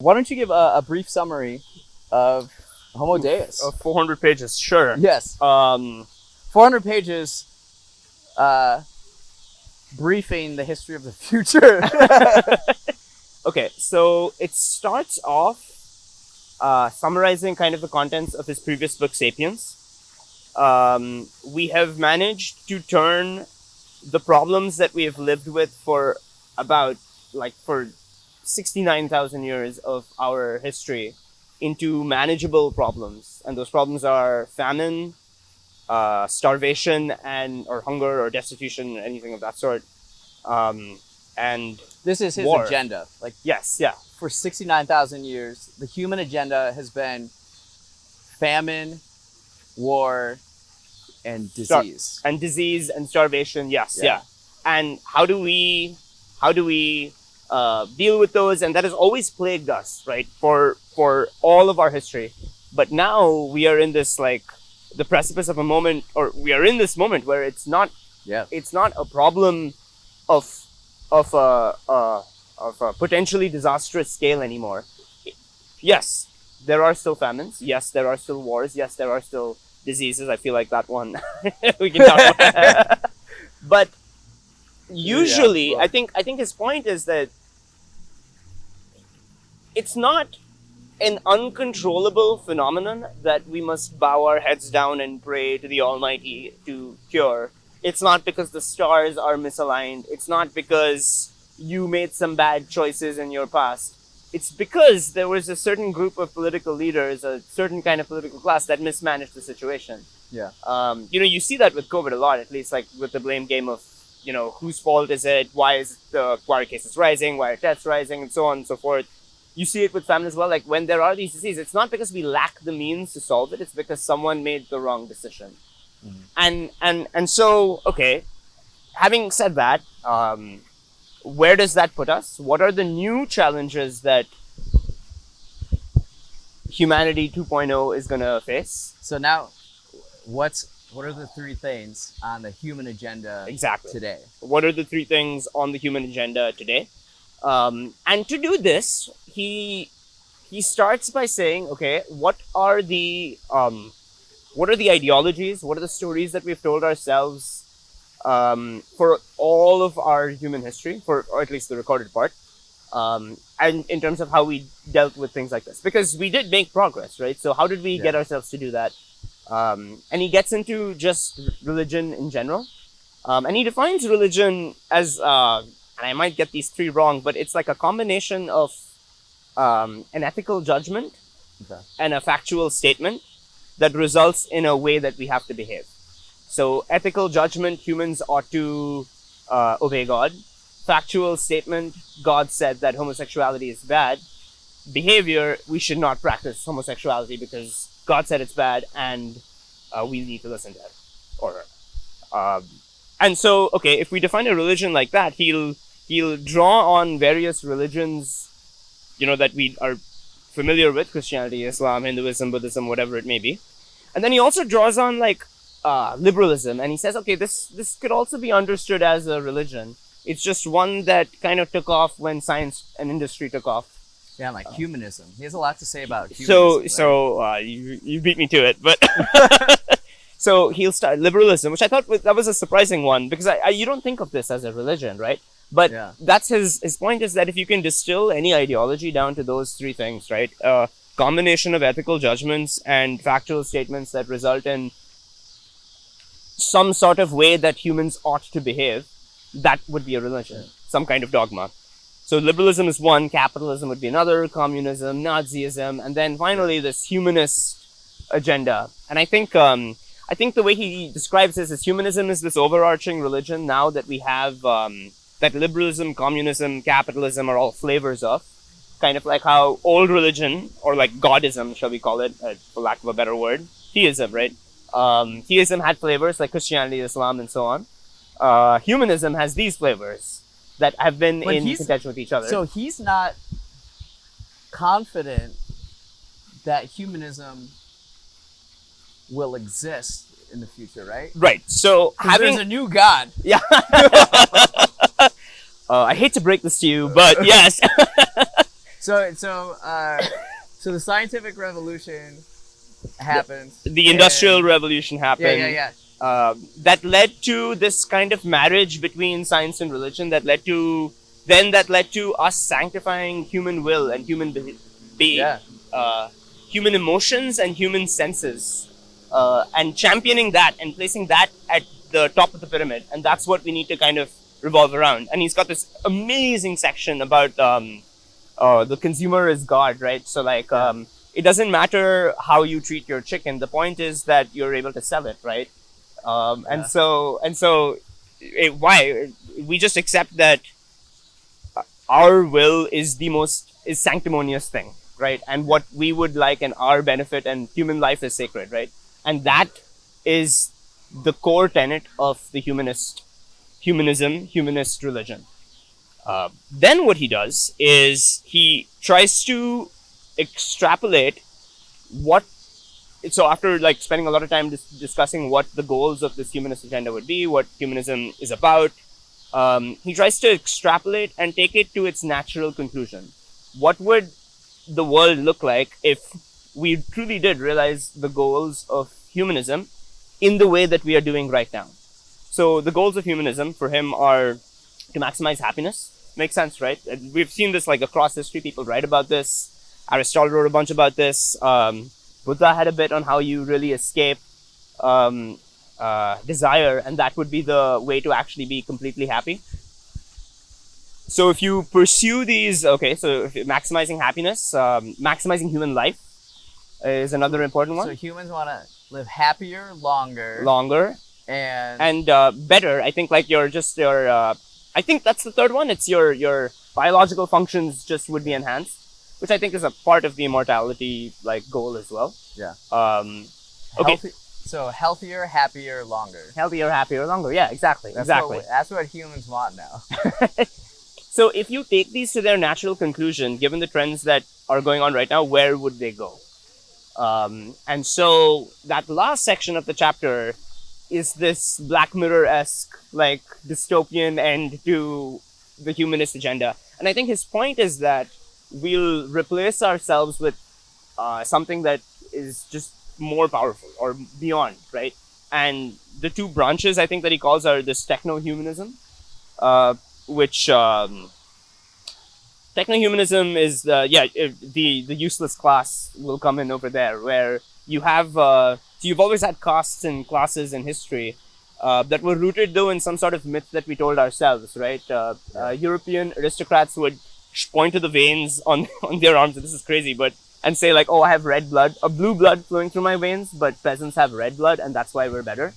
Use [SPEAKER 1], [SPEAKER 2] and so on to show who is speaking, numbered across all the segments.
[SPEAKER 1] Why don't you give a brief summary of Homo Deus?
[SPEAKER 2] 400 pages, sure.
[SPEAKER 1] Yes. 400 pages briefing the history of the future.
[SPEAKER 2] Okay, so it starts off summarizing kind of the contents of his previous book, Sapiens. We have managed to turn the problems that we have lived with for for 69,000 years of our history into manageable problems. And those problems are famine, starvation, or hunger or destitution, anything of that sort. And
[SPEAKER 1] this is his
[SPEAKER 2] war.
[SPEAKER 1] agenda.
[SPEAKER 2] Yes, yeah.
[SPEAKER 1] For 69,000 years, the human agenda has been famine, war, and disease.
[SPEAKER 2] Disease and starvation, yes, yeah. And how do we deal with those? And that has always plagued us, right, for all of our history. But now we are in this the precipice of a moment, or we are in this moment where it's not a problem of a potentially disastrous scale anymore. Yes, there are still famines. Yes, there are still wars. Yes, there are still diseases. I feel like that one we can talk about. But usually, I think his point is that it's not an uncontrollable phenomenon that we must bow our heads down and pray to the Almighty to cure. It's not because the stars are misaligned. It's not because you made some bad choices in your past. It's because there was a certain group of political leaders, a certain kind of political class that mismanaged the situation.
[SPEAKER 1] Yeah.
[SPEAKER 2] You see that with COVID a lot, at least with the blame game of, whose fault is it? Why is the acquired cases rising? Why are deaths rising? And so on and so forth. You see it with famine as well. When there are these diseases, it's not because we lack the means to solve it. It's because someone made the wrong decision. Mm-hmm. And so, okay, having said that, where does that put us? What are the new challenges that humanity 2.0 is going to face?
[SPEAKER 1] So now, what are the three things on the human agenda today?
[SPEAKER 2] What are the three things on the human agenda today? And to do this, he starts by saying, okay, what are the ideologies? What are the stories that we've told ourselves for all of our human history, or at least the recorded part, and in terms of how we dealt with things like this? Because we did make progress, right? So how did we get ourselves to do that? And he gets into just religion in general. And he defines religion as, and I might get these three wrong, but it's like a combination of an ethical judgment and a factual statement that results in a way that we have to behave. So ethical judgment, humans ought to obey God. Factual statement, God said that homosexuality is bad. Behavior, we should not practice homosexuality because God said it's bad and we need to listen to it. And so, okay, if we define a religion like that, he'll draw on various religions, that we are familiar with: Christianity, Islam, Hinduism, Buddhism, whatever it may be. And then he also draws on liberalism, and he says, okay, this could also be understood as a religion. It's just one that kind of took off when science and industry took off.
[SPEAKER 1] Yeah, humanism. He has a lot to say about humanism.
[SPEAKER 2] So you beat me to it, but so he'll start liberalism, which I thought that was a surprising one, because you don't think of this as a religion, right? But that's his point, is that if you can distill any ideology down to those three things, right? Combination of ethical judgments and factual statements that result in some sort of way that humans ought to behave, that would be a religion, some kind of dogma. So liberalism is one, capitalism would be another, communism, Nazism, and then finally this humanist agenda. And I think the way he describes this is humanism is this overarching religion now that we have that liberalism, communism, capitalism are all flavors of. Kind of like how old religion, or Godism, shall we call it, for lack of a better word, theism, right? Theism had flavors like Christianity, Islam, and so on. Humanism has these flavors that have been in contention with each other.
[SPEAKER 1] So he's not confident that humanism will exist in the future, right?
[SPEAKER 2] Right. So
[SPEAKER 1] there's a new God.
[SPEAKER 2] Yeah. I hate to break this to you, but yes.
[SPEAKER 1] So the scientific revolution happened.
[SPEAKER 2] The Industrial Revolution happened.
[SPEAKER 1] Yeah.
[SPEAKER 2] That led to this kind of marriage between science and religion. That led to us sanctifying human will and human human emotions and human senses, and championing that and placing that at the top of the pyramid. And that's what we need to kind of revolve around. And he's got this amazing section about the consumer is God, right? So like, it doesn't matter how you treat your chicken. The point is that you're able to sell it, right? And so why we just accept that our will is is sanctimonious thing, right? And what we would like and our benefit and human life is sacred, right? And that is the core tenet of the humanist religion. Then what he does is he tries to extrapolate so after like spending a lot of time discussing what the goals of this humanist agenda would be, what humanism is about, he tries to extrapolate and take it to its natural conclusion. What would the world look like if we truly did realize the goals of humanism in the way that we are doing right now? So the goals of humanism for him are to maximize happiness. Makes sense, right? We've seen this like across history. People write about this. Aristotle wrote a bunch about this. Buddha had a bit on how you really escape desire, and that would be the way to actually be completely happy. So if you pursue these, so if maximizing happiness, maximizing human life is another important one.
[SPEAKER 1] So humans want to live happier, longer, and
[SPEAKER 2] better. I think like I think that's the third one. It's your biological functions just would be enhanced, which I think is a part of the immortality like goal as well.
[SPEAKER 1] Yeah.
[SPEAKER 2] Okay.
[SPEAKER 1] So healthier, happier, longer.
[SPEAKER 2] Healthier, happier, longer. Yeah, exactly.
[SPEAKER 1] That's what humans want now.
[SPEAKER 2] So if you take these to their natural conclusion, given the trends that are going on right now, where would they go? And so that last section of the chapter is this Black Mirror-esque, like, dystopian end to the humanist agenda. And I think his point is that we'll replace ourselves with something that is just more powerful or beyond, right? And the two branches I think that he calls are this techno-humanism, which techno-humanism is the useless class will come in over there, where you have so you've always had castes and classes in history that were rooted though in some sort of myth that we told ourselves, right? European aristocrats would point to the veins on their arms, and this is crazy, and say like, oh, I have red blood, a blue blood flowing through my veins, but peasants have red blood, and that's why we're better.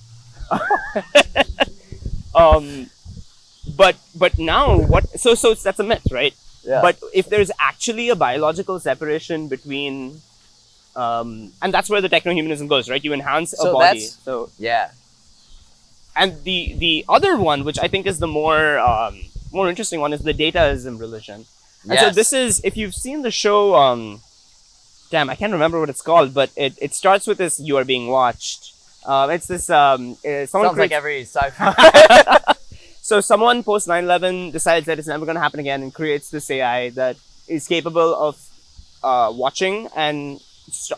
[SPEAKER 2] But now what? So that's a myth, right?
[SPEAKER 1] Yeah.
[SPEAKER 2] But if there's actually a biological separation between, and that's where the techno-humanism goes, right? You enhance a body. So
[SPEAKER 1] yeah.
[SPEAKER 2] And the other one, which I think is the more interesting one, is the dataism religion. And so this is, if you've seen the show, I can't remember what it's called, but it starts with this: you are being watched. It's this.
[SPEAKER 1] Sounds like every sci-fi.
[SPEAKER 2] So someone post 9/11 decides that it's never going to happen again and creates this AI that is capable of watching and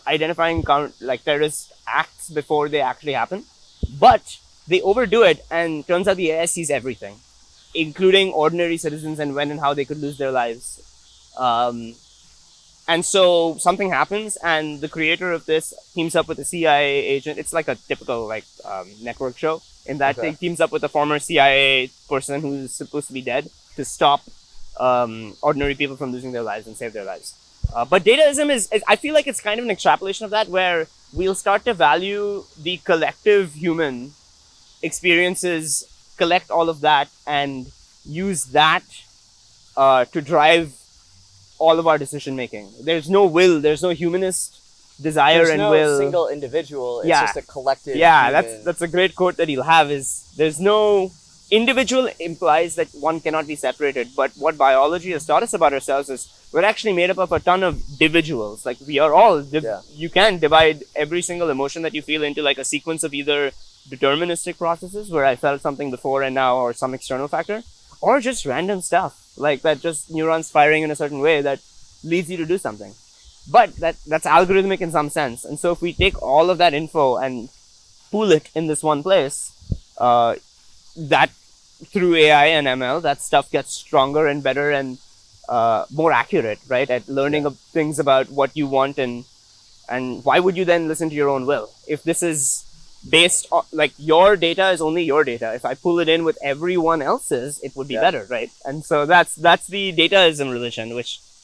[SPEAKER 2] identifying terrorist acts before they actually happen. But they overdo it, and turns out the AI sees everything, including ordinary citizens and when and how they could lose their lives. And so something happens, and the creator of this teams up with a CIA agent. It's like a typical network show, in that he teams up with a former CIA person who's supposed to be dead to stop ordinary people from losing their lives and save their lives. But dataism is, I feel like it's kind of an extrapolation of that, where we'll start to value the collective human experiences, collect all of that, and use that to drive all of our decision making. There's no will, there's no humanist desire and will.
[SPEAKER 1] There's no single individual, it's just a collective
[SPEAKER 2] human. That's a great quote that he'll have, is there's no individual implies that one cannot be separated, but what biology has taught us about ourselves is we're actually made up of a ton of individuals. Like, we are all you can divide every single emotion that you feel into like a sequence of either deterministic processes where I felt something before and now, or some external factor, or just random stuff like that, just neurons firing in a certain way that leads you to do something. But that's algorithmic in some sense. And so if we take all of that info and pool it in this one place, that through AI and ML, that stuff gets stronger and better and more accurate, right? At learning things about what you want, and why would you then listen to your own will? If this is based on, like, your data is only your data. If I pull it in with everyone else's, it would be better, right? And so that's the dataism religion, which